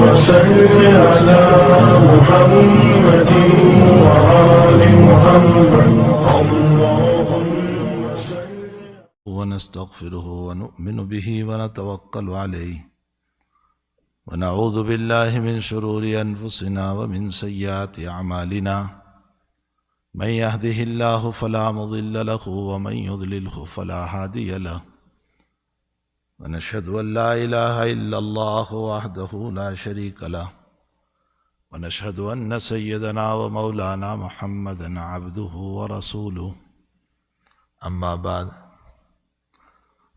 صل على محمد وآل محمد اللهم صل. ونستغفره ونؤمن به ونتوكل عليه ونعوذ بالله من شرور أنفسنا ومن سيئات أعمالنا من يهده الله فلا مضل له ومن يضلله فلا هادي له ونشهد أن لا إله إلا الله وحده لا شريك له ونشهد أن سيدنا ومولانا محمدا عبده ورسوله أما بعد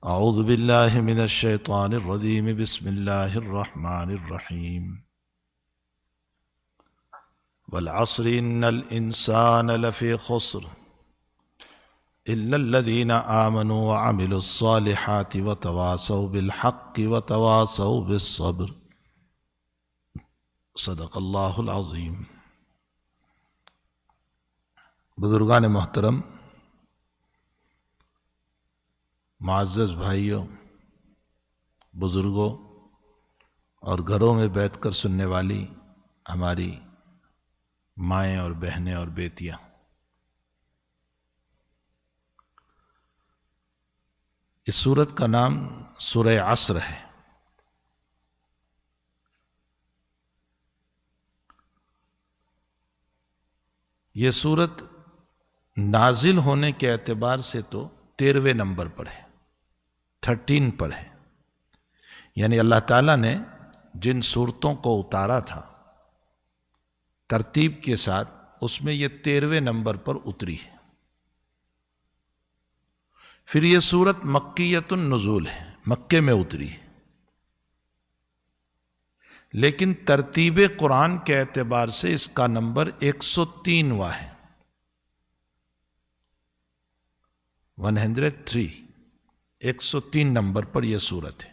أعوذ بالله من الشيطان الرجيم بسم الله الرحمن الرحيم والعصر إن الإنسان لفي خسر إلا الذين آمنوا وعملوا الصالحات وتواصوا بالحق وتواصوا بالصبر صدق اللہ العظیم. بزرگان محترم، معزز بھائیوں، بزرگوں اور گھروں میں بیٹھ کر سننے والی ہماری مائیں اور بہنیں اور بیٹیاں، اس سورت کا نام سورہ عصر ہے. یہ سورت نازل ہونے کے اعتبار سے تو 13ویں نمبر پر ہے، 13 پر ہے. یعنی اللہ تعالیٰ نے جن صورتوں کو اتارا تھا ترتیب کے ساتھ، اس میں یہ 13ویں نمبر پر اتری ہے. پھر یہ سورت مکیۃ النزول ہے، مکے میں اتری ہے، لیکن ترتیب قرآن کے اعتبار سے اس کا نمبر 103واں ہے، 103 103 نمبر پر یہ سورت ہے.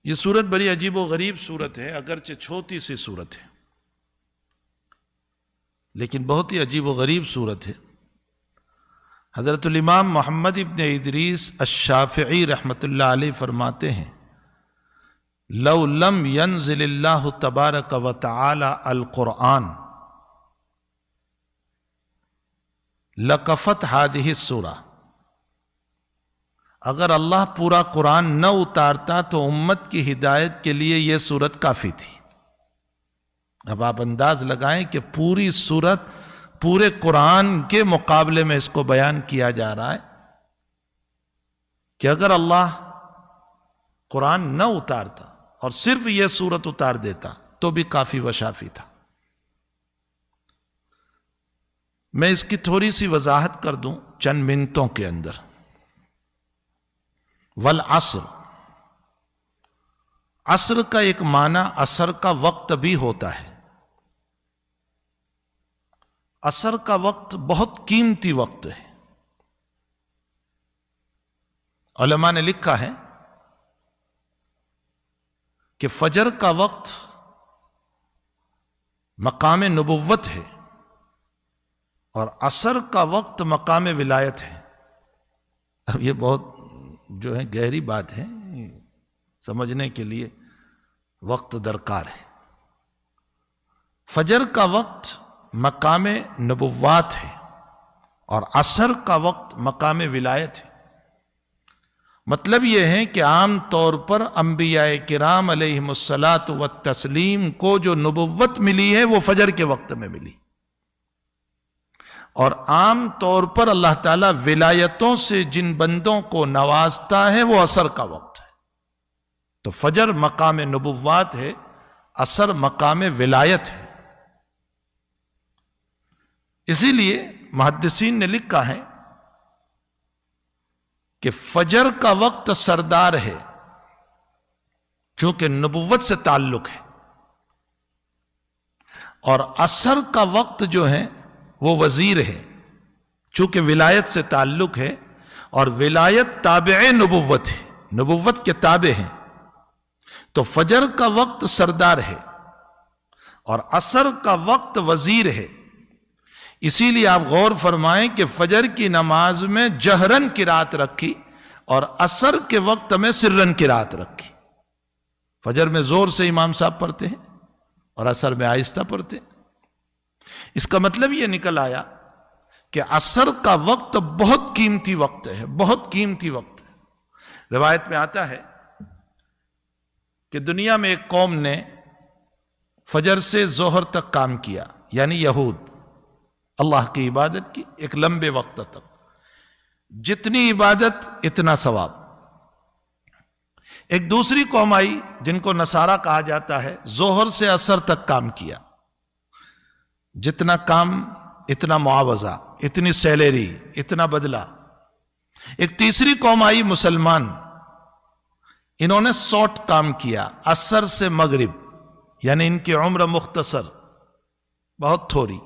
یہ سورت بڑی عجیب و غریب سورت ہے، اگرچہ چھوٹی سی سورت ہے لیکن بہت ہی عجیب و غریب سورت ہے. حضرت الامام محمد ابن ادریس الشافعی رحمۃ اللہ علیہ فرماتے ہیں، لو لم ينزل اللہ تبارک و تعالی القرآن لکفت هذه السورہ. اگر اللہ پورا قرآن نہ اتارتا تو امت کی ہدایت کے لیے یہ سورت کافی تھی. اب آپ انداز لگائیں کہ پوری سورت پورے قرآن کے مقابلے میں اس کو بیان کیا جا رہا ہے کہ اگر اللہ قرآن نہ اتارتا اور صرف یہ سورت اتار دیتا تو بھی کافی و شافی تھا. میں اس کی تھوڑی سی وضاحت کر دوں چند منٹوں کے اندر. والعصر، عصر کا ایک معنی عصر کا وقت بھی ہوتا ہے. عصر کا وقت بہت قیمتی وقت ہے. علماء نے لکھا ہے کہ فجر کا وقت مقام نبوت ہے اور عصر کا وقت مقام ولایت ہے. اب یہ بہت جو ہے گہری بات ہے، سمجھنے کے لیے وقت درکار ہے. فجر کا وقت مقام نبوات ہے اور عصر کا وقت مقام ولایت ہے. مطلب یہ ہے کہ عام طور پر انبیاء کرام علیہم الصلاۃ والتسلیم کو جو نبوت ملی ہے وہ فجر کے وقت میں ملی، اور عام طور پر اللہ تعالیٰ ولایتوں سے جن بندوں کو نوازتا ہے وہ عصر کا وقت ہے. تو فجر مقام نبوات ہے، عصر مقام ولایت ہے. اسی لیے محدثین نے لکھا ہے کہ فجر کا وقت سردار ہے کیونکہ نبوت سے تعلق ہے، اور عصر کا وقت جو ہے وہ وزیر ہے چونکہ ولایت سے تعلق ہے، اور ولایت تابع نبوت ہے، نبوت کے تابع ہیں. تو فجر کا وقت سردار ہے اور عصر کا وقت وزیر ہے. اسی لیے آپ غور فرمائیں کہ فجر کی نماز میں جہرن قرات رکھی اور عصر کے وقت میں سرن قرات رکھی. فجر میں زور سے امام صاحب پڑھتے ہیں اور عصر میں آہستہ پڑھتے ہیں۔ اس کا مطلب یہ نکل آیا کہ عصر کا وقت بہت قیمتی وقت ہے، بہت قیمتی وقت ہے۔ روایت میں آتا ہے کہ دنیا میں ایک قوم نے فجر سے ظہر تک کام کیا، یعنی یہود، اللہ کی عبادت کی ایک لمبے وقت تک، جتنی عبادت اتنا ثواب۔ ایک دوسری قوم آئی جن کو نصارہ کہا جاتا ہے، ظہر سے عصر تک کام کیا، جتنا کام اتنا معاوضہ، اتنی سیلری، اتنا بدلہ۔ ایک تیسری قوم آئی مسلمان، انہوں نے شارٹ کام کیا، عصر سے مغرب، یعنی ان کی عمر مختصر، بہت تھوڑی۔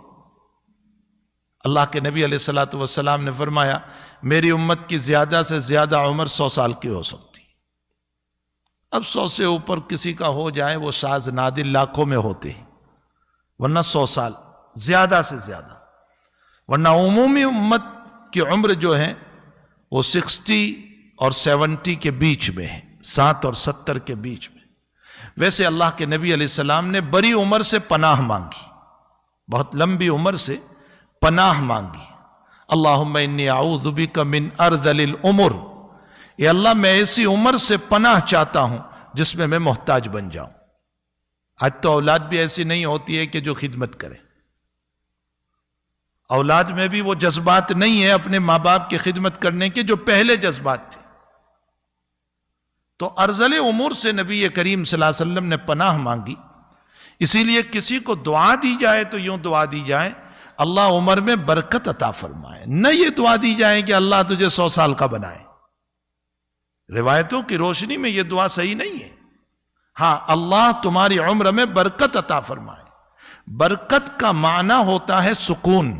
اللہ کے نبی علیہ الصلوۃ والسلام نے فرمایا میری امت کی زیادہ سے زیادہ عمر 100 سال کی ہو سکتی۔ اب 100 سے اوپر کسی کا ہو جائے وہ شاذ نادر، لاکھوں میں ہوتے ہیں، ورنہ 100 سال زیادہ سے زیادہ، ورنہ عمومی امت کی عمر جو ہے وہ 60 اور 70 کے بیچ میں ہے، 60 اور 70 کے بیچ میں۔ ویسے اللہ کے نبی علیہ السلام نے بڑی عمر سے پناہ مانگی، بہت لمبی عمر سے پناہ مانگی۔ اللہم انی اعوذ بک من ارذل العمر، اے اللہ میں ایسی عمر سے پناہ چاہتا ہوں جس میں میں محتاج بن جاؤں۔ آج تو اولاد بھی ایسی نہیں ہوتی ہے کہ جو خدمت کرے، اولاد میں بھی وہ جذبات نہیں ہے اپنے ماں باپ کی خدمت کرنے کے جو پہلے جذبات تھے۔ تو ارذل امور سے نبی کریم صلی اللہ علیہ وسلم نے پناہ مانگی۔ اسی لیے کسی کو دعا دی جائے تو یوں دعا دی جائے اللہ عمر میں برکت عطا فرمائے، نہ یہ دعا دی جائے کہ اللہ تجھے 100 سال کا بنائے۔ روایتوں کی روشنی میں یہ دعا صحیح نہیں ہے۔ ہاں، اللہ تمہاری عمر میں برکت عطا فرمائے۔ برکت کا معنی ہوتا ہے سکون۔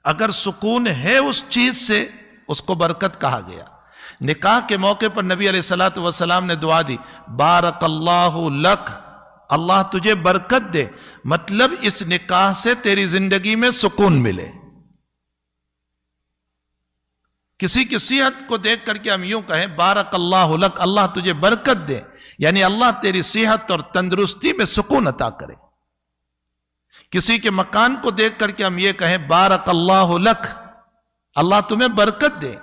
اگر سکون ہے اس چیز سے اس کو برکت کہا گیا۔ نکاح کے موقع پر نبی علیہ الصلوۃ والسلام نے دعا دی بارک اللہ لک، اللہ تجھے برکت دے، مطلب اس نکاح سے تیری زندگی میں سکون ملے۔ کسی کی صحت کو دیکھ کر کے ہم یوں کہیں بارک اللہ لک، اللہ تجھے برکت دے، یعنی اللہ تیری صحت اور تندرستی میں سکون عطا کرے۔ کسی کے مکان کو دیکھ کر کے ہم یہ کہیں بارک اللہ لک، اللہ تمہیں برکت دے،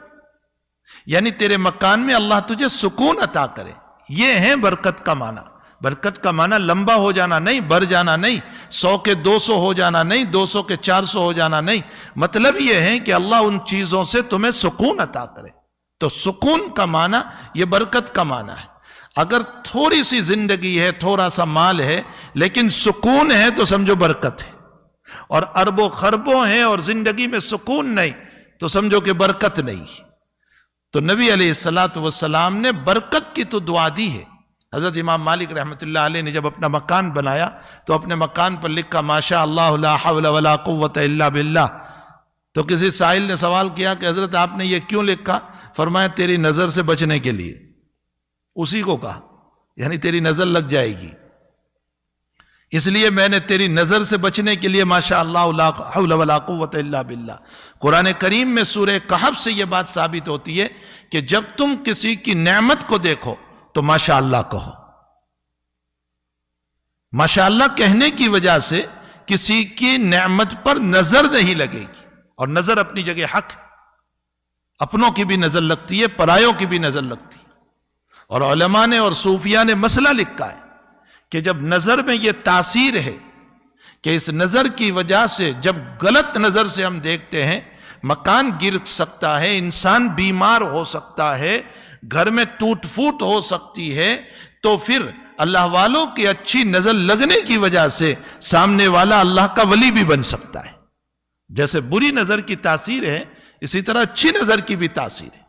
یعنی تیرے مکان میں اللہ تجھے سکون عطا کرے۔ یہ ہے برکت کا معنی۔ برکت کا معنی لمبا ہو جانا نہیں، بڑھ جانا نہیں، 100 کے 200 ہو جانا نہیں، 200 کے 400 ہو جانا نہیں۔ مطلب یہ ہے کہ اللہ ان چیزوں سے تمہیں سکون عطا کرے۔ تو سکون کا معنی یہ برکت کا معنی ہے۔ اگر تھوڑی سی زندگی ہے، تھوڑا سا مال ہے، لیکن سکون ہے تو سمجھو برکت ہے۔ اور اربوں خربوں ہیں اور زندگی میں سکون نہیں تو سمجھو کہ برکت نہیں۔ تو نبی علیہ الصلوۃ والسلام نے برکت کی تو دعا دی ہے۔ حضرت امام مالک رحمۃ اللہ علیہ نے جب اپنا مکان بنایا تو اپنے مکان پر لکھا ماشاء اللہ لا حول ولا قوت الا باللہ۔ تو کسی سائل نے سوال کیا کہ حضرت آپ نے یہ کیوں لکھا؟ فرمایا تیری نظر سے بچنے کے لیے۔ اسی کو کہا، یعنی تیری نظر لگ جائے گی، اس لیے میں نے تیری نظر سے بچنے کے لیے ماشاء اللہ لا حول ولا قوت الا باللہ۔ قرآن کریم میں سورہ کہف سے یہ بات ثابت ہوتی ہے کہ جب تم کسی کی نعمت کو دیکھو تو ماشاء اللہ کہو۔ ماشاء اللہ کہنے کی وجہ سے کسی کی نعمت پر نظر نہیں لگے گی، اور نظر اپنی جگہ حق ہے۔ اپنوں کی بھی نظر لگتی ہے، پرایوں کی بھی نظر لگتی ہے۔ اور علماء نے اور صوفیاء نے مسئلہ لکھا ہے کہ جب نظر میں یہ تاثیر ہے کہ اس نظر کی وجہ سے جب غلط نظر سے ہم دیکھتے ہیں مکان گر سکتا ہے، انسان بیمار ہو سکتا ہے، گھر میں ٹوٹ پھوٹ ہو سکتی ہے، تو پھر اللہ والوں کی اچھی نظر لگنے کی وجہ سے سامنے والا اللہ کا ولی بھی بن سکتا ہے۔ جیسے بری نظر کی تاثیر ہے اسی طرح اچھی نظر کی بھی تاثیر ہے۔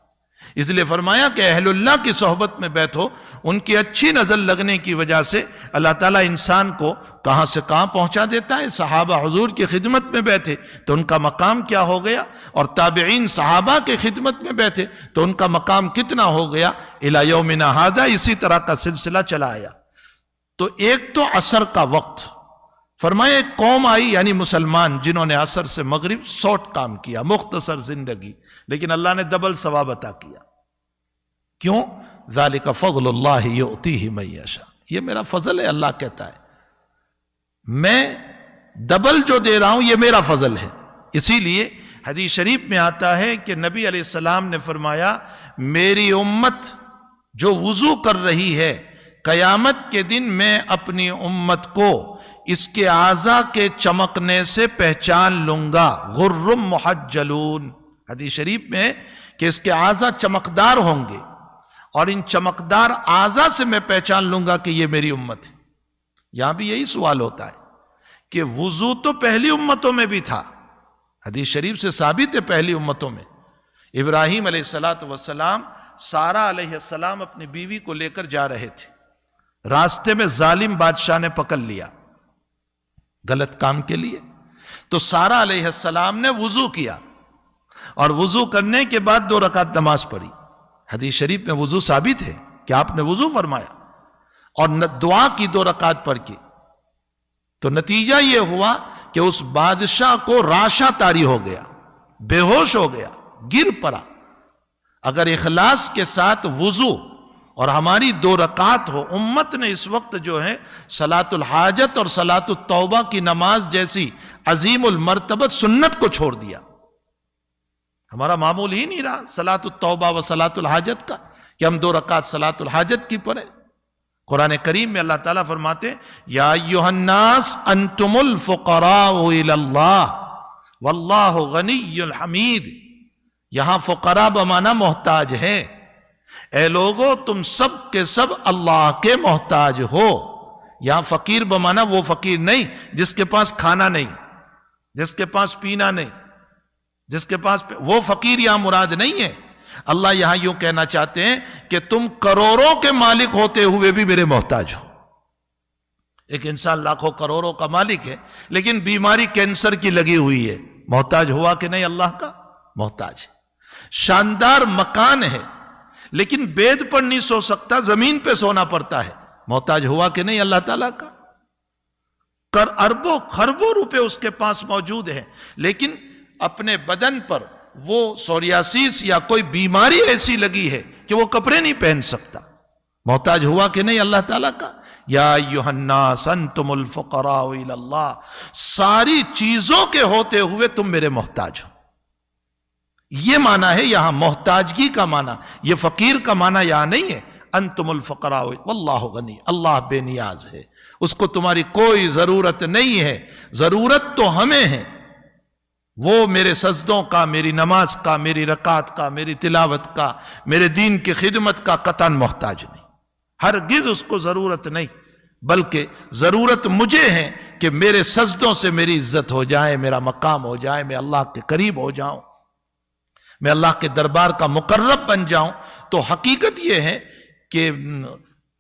اس لیے فرمایا کہ اہل اللہ کی صحبت میں بیٹھو، ان کی اچھی نظر لگنے کی وجہ سے اللہ تعالیٰ انسان کو کہاں سے کہاں پہنچا دیتا ہے۔ صحابہ حضور کی خدمت میں بیٹھے تو ان کا مقام کیا ہو گیا، اور تابعین صحابہ کی خدمت میں بیٹھے تو ان کا مقام کتنا ہو گیا۔ الی یومنا ھذا اسی طرح کا سلسلہ چلا آیا۔ تو ایک تو عصر کا وقت، فرمایا ایک قوم آئی یعنی مسلمان جنہوں نے عصر سے مغرب شارٹ کام کیا، مختصر زندگی، لیکن اللہ نے ڈبل ثواب عطا کیا۔ کیوں؟ ذالک فضل اللہ یؤتیہ من یشاء، یہ میرا فضل ہے، اللہ کہتا ہے میں ڈبل جو دے رہا ہوں یہ میرا فضل ہے۔ اسی لیے حدیث شریف میں آتا ہے کہ نبی علیہ السلام نے فرمایا میری امت جو وضو کر رہی ہے قیامت کے دن میں اپنی امت کو اس کے اعضاء کے چمکنے سے پہچان لوں گا، غرم محجلون، حدیث شریف میں کہ اس کے اعضاء چمکدار ہوں گے اور ان چمکدار اعضاء سے میں پہچان لوں گا کہ یہ میری امت ہے۔ یہاں بھی یہی سوال ہوتا ہے کہ وضو تو پہلی امتوں میں بھی تھا، حدیث شریف سے ثابت ہے پہلی امتوں میں ابراہیم علیہ السلام سارہ علیہ السلام اپنی بیوی کو لے کر جا رہے تھے، راستے میں ظالم بادشاہ نے پکڑ لیا غلط کام کے لیے، تو سارہ علیہ السلام نے وضو کیا اور وضو کرنے کے بعد 2 رکعت نماز پڑھی۔ حدیث شریف میں وضو ثابت ہے کہ آپ نے وضو فرمایا اور دعا کی 2 رکعت پڑھ کے، تو نتیجہ یہ ہوا کہ اس بادشاہ کو راشا طاری ہو گیا، بے ہوش ہو گیا، گر پڑا۔ اگر اخلاص کے ساتھ وضو اور ہماری 2 رکعت ہو، امت نے اس وقت جو ہے صلاۃ الحاجت اور صلاۃ التوبہ کی نماز جیسی عظیم المرتبت سنت کو چھوڑ دیا۔ ہمارا معمول ہی نہیں رہا صلاۃ التوبہ و صلاۃ الحاجت کا کہ ہم 2 رکعت صلاۃ الحاجت کی پڑھیں۔ قرآن کریم میں اللہ تعالیٰ فرماتے ہیں یا ایھا الناس انتم الفقراء الی اللہ واللہ غنی حمید، یہاں فقراء بمعنی محتاج ہے، اے لوگو تم سب کے سب اللہ کے محتاج ہو۔ یہاں فقیر بمعنی وہ فقیر نہیں جس کے پاس کھانا نہیں، جس کے پاس پینا نہیں، جس کے پاس وہ فقیر یہاں مراد نہیں ہے۔ اللہ یہاں یوں کہنا چاہتے ہیں کہ تم کروڑوں کے مالک ہوتے ہوئے بھی میرے محتاج ہو۔ ایک انسان لاکھوں کروڑوں کا مالک ہے لیکن بیماری کینسر کی لگی ہوئی ہے، محتاج ہوا کہ نہیں؟ اللہ کا محتاج ہے۔ شاندار مکان ہے لیکن بید پر نہیں سو سکتا، زمین پہ سونا پڑتا ہے، محتاج ہوا کہ نہیں اللہ تعالیٰ کا؟ اربوں خربوں روپے اس کے پاس موجود ہیں لیکن اپنے بدن پر وہ سوریاسیس یا کوئی بیماری ایسی لگی ہے کہ وہ کپڑے نہیں پہن سکتا، محتاج ہوا کہ نہیں اللہ تعالیٰ کا؟ یا ایھا الناس انتم الفقراء الی اللہ، ساری چیزوں کے ہوتے ہوئے تم میرے محتاج ہو۔ یہ معنی ہے یہاں محتاجگی کا معنی، یہ فقیر کا معنی یہاں نہیں ہے۔ انتم الفقراء واللہ غنی، اللہ بے نیاز ہے، اس کو تمہاری کوئی ضرورت نہیں ہے، ضرورت تو ہمیں ہے۔ وہ میرے سجدوں کا، میری نماز کا، میری رکعت کا، میری تلاوت کا، میرے دین کی خدمت کا قطعاً محتاج نہیں، ہرگز اس کو ضرورت نہیں، بلکہ ضرورت مجھے ہے کہ میرے سجدوں سے میری عزت ہو جائے، میرا مقام ہو جائے، میں اللہ کے قریب ہو جاؤں، میں اللہ کے دربار کا مقرب بن جاؤں۔ تو حقیقت یہ ہے کہ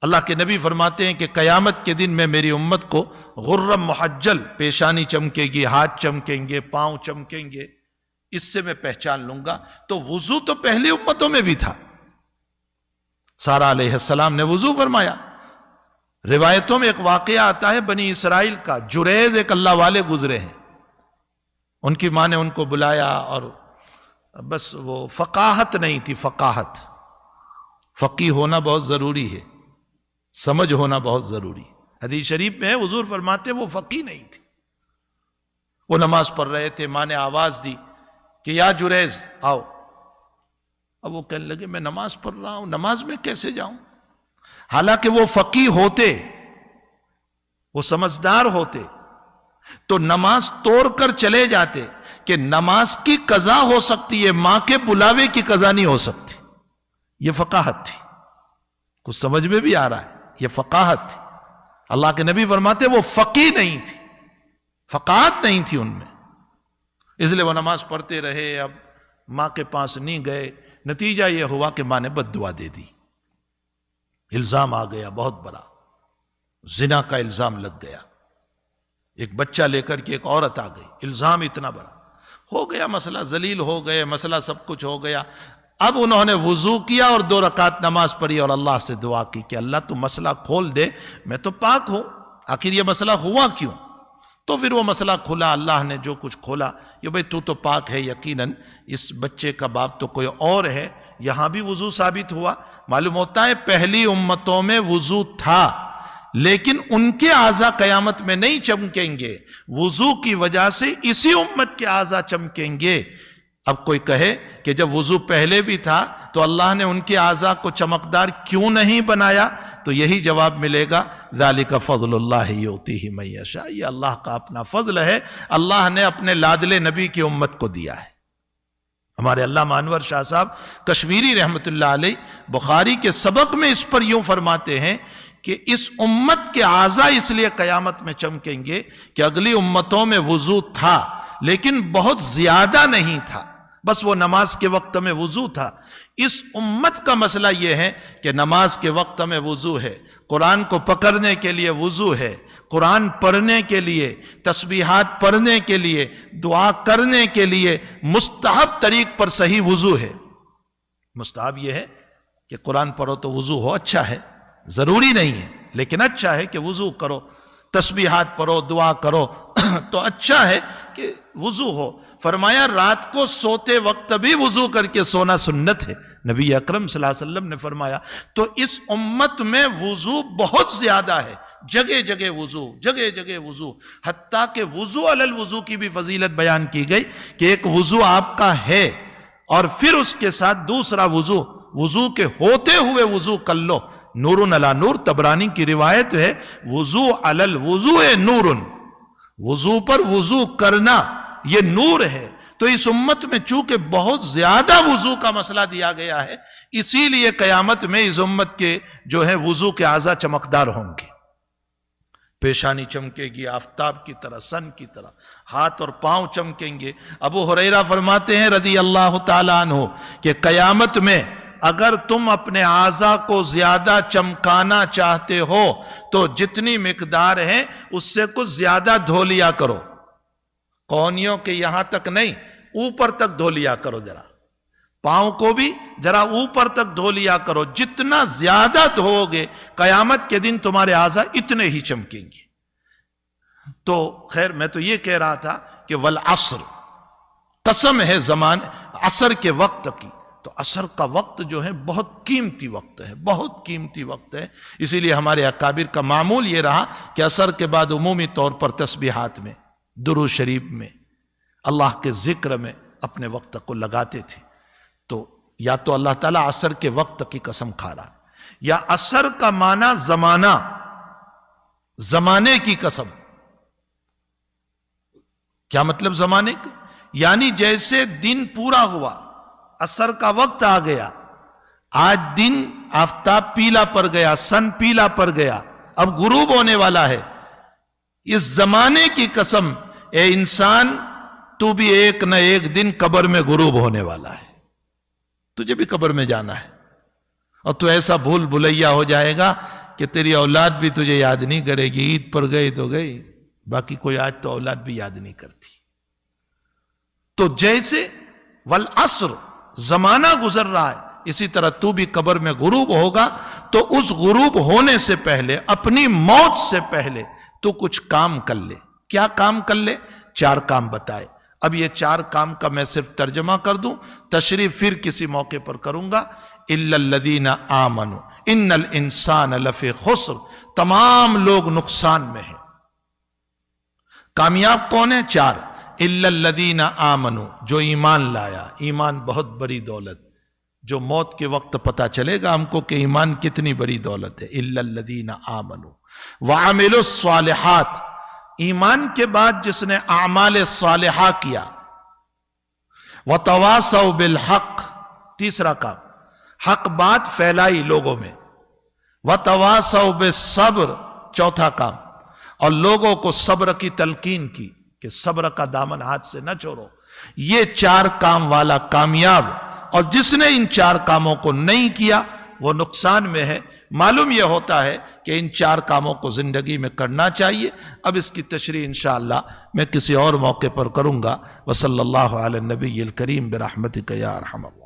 اللہ کے نبی فرماتے ہیں کہ قیامت کے دن میں میری امت کو غرم محجل، پیشانی چمکے گی، ہاتھ چمکیں گے، پاؤں چمکیں گے، اس سے میں پہچان لوں گا۔ تو وضو تو پہلی امتوں میں بھی تھا، سارہ علیہ السلام نے وضو فرمایا۔ روایتوں میں ایک واقعہ آتا ہے بنی اسرائیل کا، جریز ایک اللہ والے گزرے ہیں، ان کی ماں نے ان کو بلایا اور بس وہ فقاہت نہیں تھی، فقاہت، فقیہ ہونا بہت ضروری ہے، سمجھ ہونا بہت ضروری۔ حدیث شریف میں ہے حضور فرماتے وہ فقیہ نہیں تھی، وہ نماز پڑھ رہے تھے، ماں نے آواز دی کہ یا جریز آؤ۔ اب وہ کہنے لگے میں نماز پڑھ رہا ہوں، نماز میں کیسے جاؤں؟ حالانکہ وہ فقیہ ہوتے، وہ سمجھدار ہوتے تو نماز توڑ کر چلے جاتے کہ نماز کی قضا ہو سکتی ہے، ماں کے بلاوے کی قضا نہیں ہو سکتی۔ یہ فقاہت تھی، کچھ سمجھ میں بھی آ رہا ہے، یہ فقاہت تھی۔ اللہ کے نبی فرماتے وہ فقیہ نہیں تھی، فقاہت نہیں تھی ان میں، اس لیے وہ نماز پڑھتے رہے۔ اب ماں کے پاس نہیں گئے، نتیجہ یہ ہوا کہ ماں نے بد دعا دے دی، الزام آ گیا بہت بڑا، زنا کا الزام لگ گیا، ایک بچہ لے کر کے ایک عورت آ گئی، الزام اتنا بڑا ہو گیا، مسئلہ ذلیل ہو گئے، مسئلہ سب کچھ ہو گیا۔ اب انہوں نے وضو کیا اور 2 رکعت نماز پڑھی اور اللہ سے دعا کی کہ اللہ تو مسئلہ کھول دے، میں تو پاک ہوں، آخر یہ مسئلہ ہوا کیوں؟ تو پھر وہ مسئلہ کھلا، اللہ نے جو کچھ کھولا، یہ بھئی تو پاک ہے، یقیناً اس بچے کا باپ تو کوئی اور ہے، یہاں بھی وضو ثابت ہوا. معلوم ہوتا ہے پہلی امتوں میں وضو تھا، لیکن ان کے اعضا قیامت میں نہیں چمکیں گے، وضو کی وجہ سے اسی امت کے اعضا چمکیں گے. اب کوئی کہے کہ جب وضو پہلے بھی تھا تو اللہ نے ان کے اعضا کو چمکدار کیوں نہیں بنایا؟ تو یہی جواب ملے گا، ذالک فضل اللہ یؤتیہ من یشاء، یہ اللہ کا اپنا فضل ہے، اللہ نے اپنے لاڈلے نبی کی امت کو دیا ہے. ہمارے علامہ انور شاہ صاحب کشمیری رحمت اللہ علیہ بخاری کے سبق میں اس پر یوں فرماتے ہیں کہ اس امت کے اعضا اس لیے قیامت میں چمکیں گے کہ اگلی امتوں میں وضو تھا لیکن بہت زیادہ نہیں تھا، بس وہ نماز کے وقت میں وضو تھا. اس امت کا مسئلہ یہ ہے کہ نماز کے وقت میں وضو ہے، قرآن کو پکڑنے کے لیے وضو ہے، قرآن پڑھنے کے لیے، تسبیحات پڑھنے کے لیے، دعا کرنے کے لیے مستحب طریق پر صحیح وضو ہے. مستحب یہ ہے کہ قرآن پڑھو تو وضو ہو، اچھا ہے، ضروری نہیں ہے لیکن اچھا ہے کہ وضو کرو، تسبیحات پڑھو، دعا کرو تو اچھا ہے کہ وضو ہو. فرمایا رات کو سوتے وقت بھی وضو کر کے سونا سنت ہے، نبی اکرم صلی اللہ علیہ وسلم نے فرمایا. تو اس امت میں وضو بہت زیادہ ہے، جگہ جگہ وضو، جگہ جگہ وضو، حتیٰ کہ وضو علی الوضو کی بھی فضیلت بیان کی گئی کہ ایک وضو آپ کا ہے اور پھر اس کے ساتھ دوسرا وضو کے ہوتے ہوئے وضو کر لو. نور علی نور، طبرانی کی روایت ہے، وضو علی الوضو نور، وضو پر وضو کرنا یہ نور ہے. تو اس امت میں چونکہ بہت زیادہ وضو کا مسئلہ دیا گیا ہے، اسی لیے قیامت میں اس امت کے جو ہے وضو کے اعضا چمکدار ہوں گے. پیشانی چمکے گی آفتاب کی طرح، سن کی طرح، ہاتھ اور پاؤں چمکیں گے. ابو ہریرہ فرماتے ہیں رضی اللہ تعالیٰ عنہ کہ قیامت میں اگر تم اپنے اعضا کو زیادہ چمکانا چاہتے ہو تو جتنی مقدار ہے اس سے کچھ زیادہ دھو لیا کرو. کونیوں کے یہاں تک نہیں، اوپر تک دھو لیا کرو، ذرا پاؤں کو بھی ذرا اوپر تک دھو لیا کرو. جتنا زیادہ دھو گے قیامت کے دن تمہارے اعضا اتنے ہی چمکیں گے. تو خیر میں تو یہ کہہ رہا تھا کہ والعصر، قسم ہے زمان عصر کے وقت کی. تو عصر کا وقت جو ہے بہت قیمتی وقت ہے، بہت قیمتی وقت ہے. اسی لیے ہمارے اکابر کا معمول یہ رہا کہ عصر کے بعد عمومی طور پر تسبیحات میں، درود شریف میں، اللہ کے ذکر میں اپنے وقت کو لگاتے تھے. تو یا تو اللہ تعالیٰ عصر کے وقت کی قسم کھا رہا، یا عصر کا معنی زمانہ، زمانے کی قسم. کیا مطلب زمانے کی؟ یعنی جیسے دن پورا ہوا، عصر کا وقت آ گیا، آج دن آفتاب پیلا پڑ گیا، سن پیلا پڑ گیا، اب غروب ہونے والا ہے. اس زمانے کی قسم اے انسان، تو بھی ایک نہ ایک دن قبر میں غروب ہونے والا ہے، تجھے بھی قبر میں جانا ہے. اور تو ایسا بھول بھلیا ہو جائے گا کہ تیری اولاد بھی تجھے یاد نہیں کرے گی. عید پر گئی تو گئی، باقی کوئی آج تو اولاد بھی یاد نہیں کرتی. تو جیسے والعصر زمانہ گزر رہا ہے، اسی طرح تو بھی قبر میں غروب ہوگا. تو اس غروب ہونے سے پہلے، اپنی موت سے پہلے تو کچھ کام کر لے. کیا کام کر لے؟ 4 کام بتائے. اب یہ 4 کام کا میں صرف ترجمہ کر دوں، تشریح پھر کسی موقع پر کروں گا. الا الذین آمنوا ان الانسان لفی خسر، تمام لوگ نقصان میں ہیں. کامیاب کون ہے؟ 4. الا الذین آمنوا، جو ایمان لایا. ایمان بہت بڑی دولت، جو موت کے وقت پتہ چلے گا ہم کو کہ ایمان کتنی بڑی دولت ہے. الا الذین آمنوا وعملوا الصالحات، ایمان کے بعد جس نے اعمال صالحہ کیا. وتواصوا بالحق، تیسرا کام، حق بات پھیلائی لوگوں میں. وتواصوا بالصبر، چوتھا کام، اور لوگوں کو صبر کی تلقین کی کہ صبر کا دامن ہاتھ سے نہ چھوڑو. یہ 4 کام والا کامیاب. اور جس نے ان 4 کاموں کو نہیں کیا وہ نقصان میں ہے. معلوم یہ ہوتا ہے کہ ان 4 کاموں کو زندگی میں کرنا چاہیے. اب اس کی تشریح انشاءاللہ میں کسی اور موقع پر کروں گا. وصلی اللہ علی النبی الکریم برحمتک یا ارحم الراحمین.